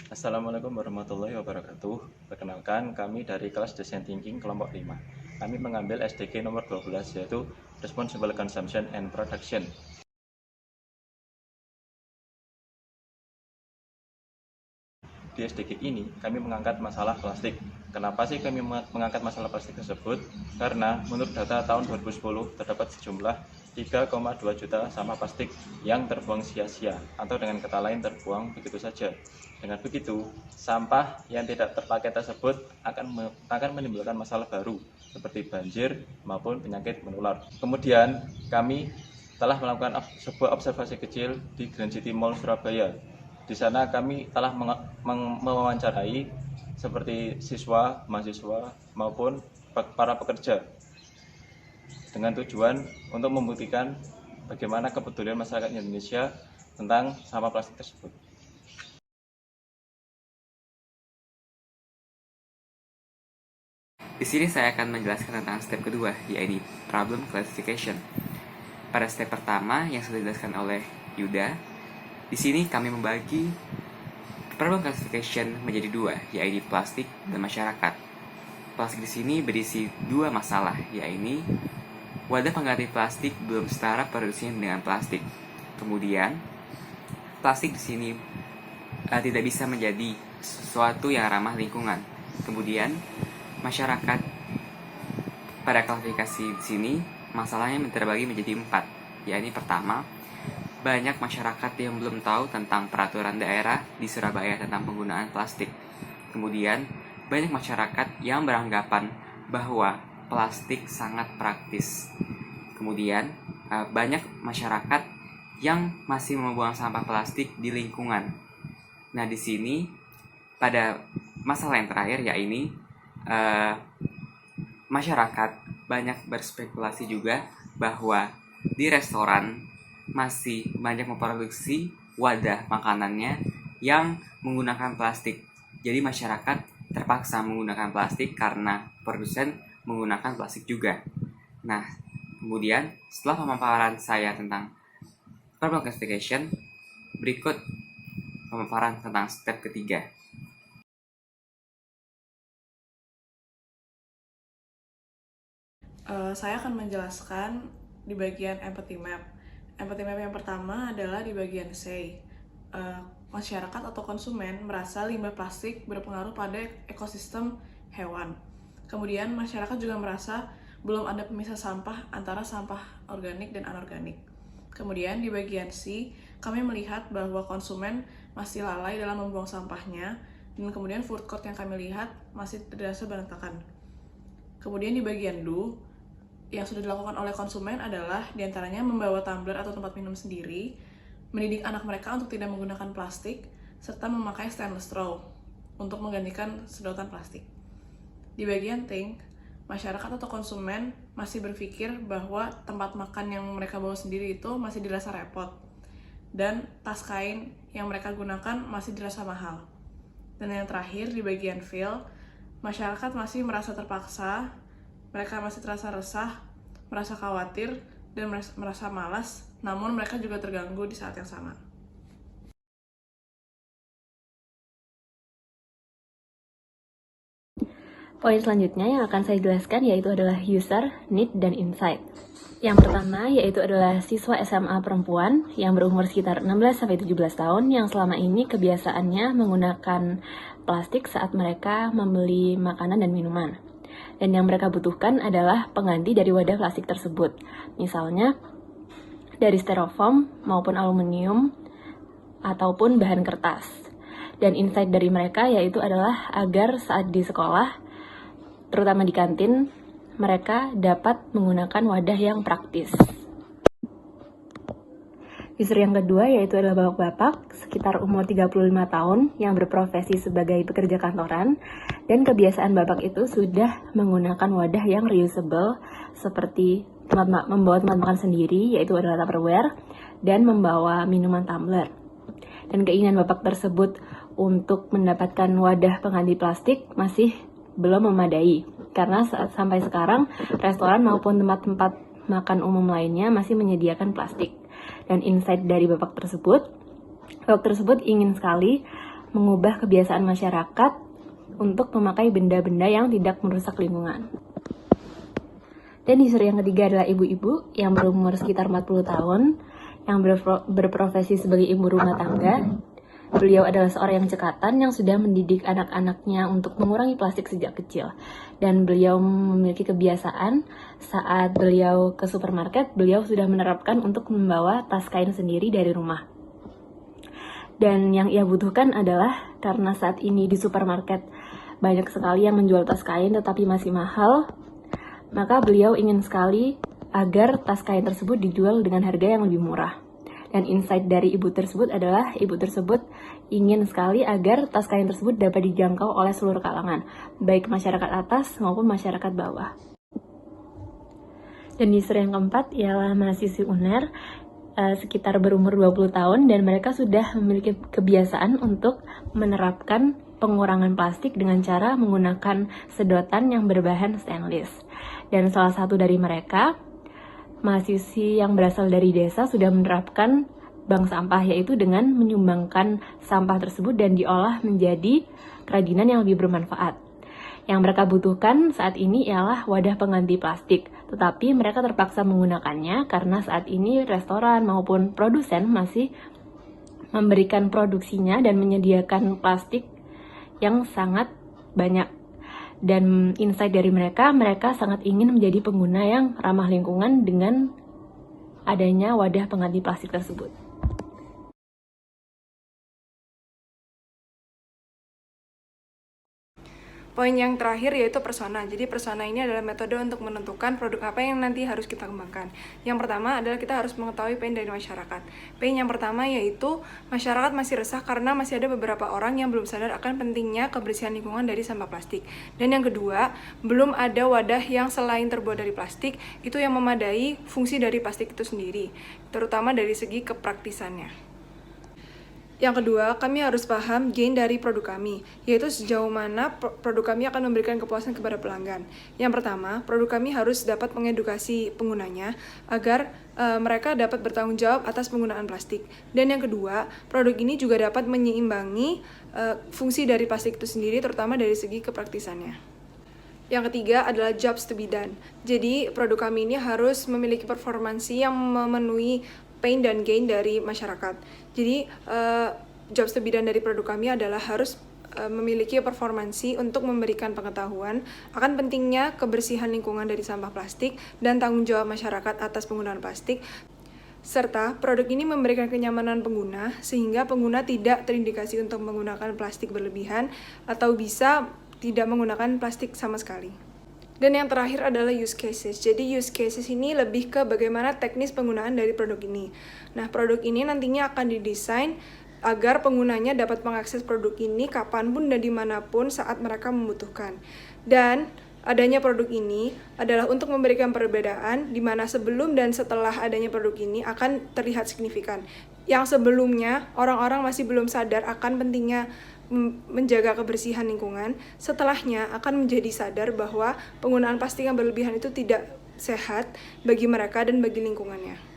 Assalamualaikum warahmatullahi wabarakatuh. Perkenalkan, kami dari kelas Design Thinking kelompok 5. Kami mengambil SDG nomor 12 yaitu Responsible Consumption and Production. Di SDG ini, kami mengangkat masalah plastik. Kenapa sih kami mengangkat masalah plastik tersebut? Karena menurut data tahun 2010 terdapat sejumlah 3,2 juta sampah plastik yang terbuang sia-sia atau dengan kata lain terbuang begitu saja. Dengan begitu, sampah yang tidak terpakai tersebut akan menimbulkan masalah baru seperti banjir maupun penyakit menular. Kemudian, kami telah melakukan sebuah observasi kecil di Grand City Mall Surabaya. Di sana kami telah mewawancarai seperti siswa, mahasiswa maupun para pekerja dengan tujuan untuk membuktikan bagaimana kepedulian masyarakat Indonesia tentang sampah plastik tersebut. Di sini saya akan menjelaskan tentang step kedua, yaitu problem classification. Pada step pertama yang sudah dijelaskan oleh Yuda, di sini kami membagi problem classification menjadi dua, yaitu plastik dan masyarakat. Plastik di sini berisi dua masalah, yaitu wadah pengganti plastik belum setara produksinya dengan plastik. Kemudian, plastik di sini tidak bisa menjadi sesuatu yang ramah lingkungan. Kemudian, masyarakat pada klasifikasi di sini masalahnya terbagi menjadi 4, yaitu pertama, banyak masyarakat yang belum tahu tentang peraturan daerah di Surabaya tentang penggunaan plastik. Kemudian, banyak masyarakat yang beranggapan bahwa plastik sangat praktis. Kemudian, banyak masyarakat yang masih membuang sampah plastik di lingkungan. Nah, di sini pada masalah yang terakhir, yaitu masyarakat banyak berspekulasi juga bahwa di restoran masih banyak memproduksi wadah makanannya yang menggunakan plastik. Jadi masyarakat terpaksa menggunakan plastik karena produsen menggunakan plastik juga. Nah, kemudian setelah pemaparan saya tentang problem classification, berikut pemaparan tentang step ketiga. Saya akan menjelaskan di bagian empathy map. Empathy map yang pertama adalah di bagian say. Masyarakat atau konsumen merasa limbah plastik berpengaruh pada ekosistem hewan. Kemudian masyarakat juga merasa belum ada pemisah sampah antara sampah organik dan anorganik. Kemudian di bagian C, kami melihat bahwa konsumen masih lalai dalam membuang sampahnya, dan kemudian food court yang kami lihat masih terasa berantakan. Kemudian di bagian do, yang sudah dilakukan oleh konsumen adalah diantaranya membawa tumbler atau tempat minum sendiri, mendidik anak mereka untuk tidak menggunakan plastik, serta memakai stainless straw untuk menggantikan sedotan plastik. Di bagian think, masyarakat atau konsumen masih berpikir bahwa tempat makan yang mereka bawa sendiri itu masih dirasa repot, dan tas kain yang mereka gunakan masih dirasa mahal. Dan yang terakhir, di bagian feel, masyarakat masih merasa terpaksa, mereka masih terasa resah, merasa khawatir, dan merasa malas, namun mereka juga terganggu di saat yang sama. Poin selanjutnya yang akan saya jelaskan yaitu adalah user, need, dan insight. Yang pertama yaitu adalah siswa SMA perempuan yang berumur sekitar 16-17 tahun yang selama ini kebiasaannya menggunakan plastik saat mereka membeli makanan dan minuman. Dan yang mereka butuhkan adalah pengganti dari wadah plastik tersebut. Misalnya dari styrofoam maupun aluminium ataupun bahan kertas. Dan insight dari mereka yaitu adalah agar saat di sekolah, terutama di kantin, mereka dapat menggunakan wadah yang praktis. User yang kedua yaitu adalah bapak-bapak sekitar umur 35 tahun yang berprofesi sebagai pekerja kantoran, dan kebiasaan bapak itu sudah menggunakan wadah yang reusable seperti membawa tempat makan sendiri yaitu adalah Tupperware dan membawa minuman tumbler. Dan keinginan bapak tersebut untuk mendapatkan wadah pengganti plastik masih belum memadai karena sampai sekarang restoran maupun tempat-tempat makan umum lainnya masih menyediakan plastik. Dan insight dari bapak tersebut ingin sekali mengubah kebiasaan masyarakat untuk memakai benda-benda yang tidak merusak lingkungan. Dan user yang ketiga adalah ibu-ibu yang berumur sekitar 40 tahun, yang berprofesi sebagai ibu rumah tangga. Beliau adalah seorang yang cekatan yang sudah mendidik anak-anaknya untuk mengurangi plastik sejak kecil. Dan beliau memiliki kebiasaan saat beliau ke supermarket, beliau sudah menerapkan untuk membawa tas kain sendiri dari rumah. Dan yang ia butuhkan adalah karena saat ini di supermarket banyak sekali yang menjual tas kain tetapi masih mahal, maka beliau ingin sekali agar tas kain tersebut dijual dengan harga yang lebih murah. Dan insight dari ibu tersebut adalah ibu tersebut ingin sekali agar tas kain tersebut dapat dijangkau oleh seluruh kalangan, baik masyarakat atas maupun masyarakat bawah. Dan user yang keempat ialah mahasiswi UNER, sekitar berumur 20 tahun, dan mereka sudah memiliki kebiasaan untuk menerapkan pengurangan plastik dengan cara menggunakan sedotan yang berbahan stainless. Dan salah satu dari mereka, mahasiswi yang berasal dari desa, sudah menerapkan bank sampah, yaitu dengan menyumbangkan sampah tersebut dan diolah menjadi kerajinan yang lebih bermanfaat. Yang mereka butuhkan saat ini ialah wadah pengganti plastik, tetapi mereka terpaksa menggunakannya karena saat ini restoran maupun produsen masih memberikan produksinya dan menyediakan plastik yang sangat banyak. Dan insight dari mereka sangat ingin menjadi pengguna yang ramah lingkungan dengan adanya wadah pengganti plastik tersebut. Poin yang terakhir yaitu persona. Jadi persona ini adalah metode untuk menentukan produk apa yang nanti harus kita kembangkan. Yang pertama adalah kita harus mengetahui pain dari masyarakat. Pain yang pertama yaitu masyarakat masih resah karena masih ada beberapa orang yang belum sadar akan pentingnya kebersihan lingkungan dari sampah plastik. Dan yang kedua, belum ada wadah yang selain terbuat dari plastik itu yang memadai fungsi dari plastik itu sendiri, terutama dari segi kepraktisannya. Yang kedua, kami harus paham gain dari produk kami, yaitu sejauh mana produk kami akan memberikan kepuasan kepada pelanggan. Yang pertama, produk kami harus dapat mengedukasi penggunanya agar mereka dapat bertanggung jawab atas penggunaan plastik. Dan yang kedua, produk ini juga dapat menyeimbangi fungsi dari plastik itu sendiri, terutama dari segi kepraktisannya. Yang ketiga adalah jobs to be done. Jadi, produk kami ini harus memiliki performansi yang memenuhi pain dan gain dari masyarakat. Jadi, jobs to be done dari produk kami adalah harus memiliki performansi untuk memberikan pengetahuan akan pentingnya kebersihan lingkungan dari sampah plastik dan tanggung jawab masyarakat atas penggunaan plastik, serta produk ini memberikan kenyamanan pengguna sehingga pengguna tidak terindikasi untuk menggunakan plastik berlebihan atau bisa tidak menggunakan plastik sama sekali. Dan yang terakhir adalah use cases. Jadi use cases ini lebih ke bagaimana teknis penggunaan dari produk ini. Nah, produk ini nantinya akan didesain agar penggunanya dapat mengakses produk ini kapanpun dan dimanapun saat mereka membutuhkan. Dan adanya produk ini adalah untuk memberikan perbedaan di mana sebelum dan setelah adanya produk ini akan terlihat signifikan. Yang sebelumnya orang-orang masih belum sadar akan pentingnya menjaga kebersihan lingkungan, setelahnya akan menjadi sadar bahwa penggunaan plastik yang berlebihan itu tidak sehat bagi mereka dan bagi lingkungannya.